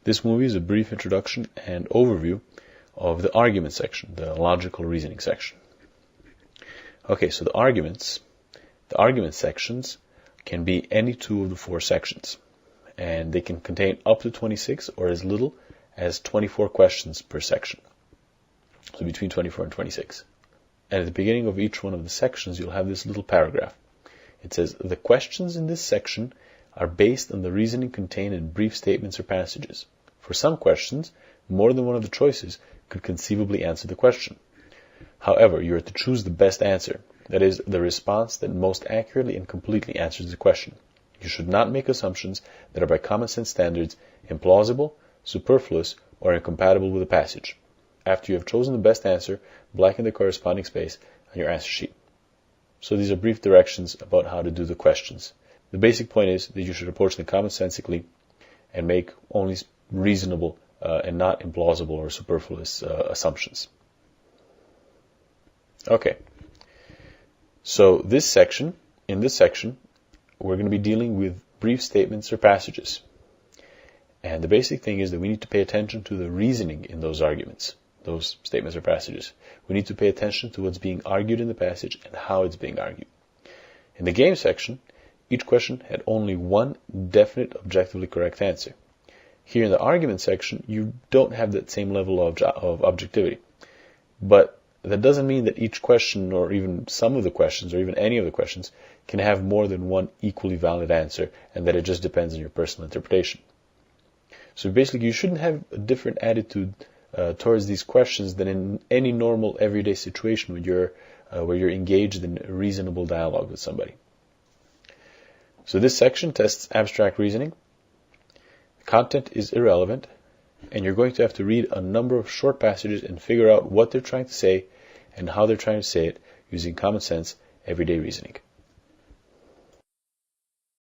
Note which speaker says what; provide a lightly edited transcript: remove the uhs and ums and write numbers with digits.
Speaker 1: This movie is a brief introduction and overview of the argument section, the logical reasoning section. Okay, so the argument sections can be any two of the four sections, and they can contain up to 26 or as little as 24 questions per section. So between 24 and 26. And at the beginning of each one of the sections, you'll have this little paragraph. It says, the questions in this section are based on the reasoning contained in brief statements or passages. For some questions, more than one of the choices could conceivably answer the question. However, you are to choose the best answer, that is, the response that most accurately and completely answers the question. You should not make assumptions that are by common sense standards implausible, superfluous, or incompatible with the passage. After you have chosen the best answer, blacken the corresponding space on your answer sheet. So these are brief directions about how to do the questions. The basic point is that you should approach them commonsensically and make only reasonable and not implausible or superfluous assumptions. Okay. So in this section, we're going to be dealing with brief statements or passages. And the basic thing is that we need to pay attention to the reasoning in those arguments, those statements or passages. We need to pay attention to what's being argued in the passage and how it's being argued. In the game section, each question had only one definite, objectively correct answer. Here in the argument section, you don't have that same level of objectivity. But that doesn't mean that each question, or even some of the questions, or even any of the questions, can have more than one equally valid answer, and that it just depends on your personal interpretation. So basically, you shouldn't have a different attitude towards these questions than in any normal everyday situation where you're engaged in reasonable dialogue with somebody. So this section tests abstract reasoning. The content is irrelevant, and you're going to have to read a number of short passages and figure out what they're trying to say and how they're trying to say it using common sense, everyday reasoning.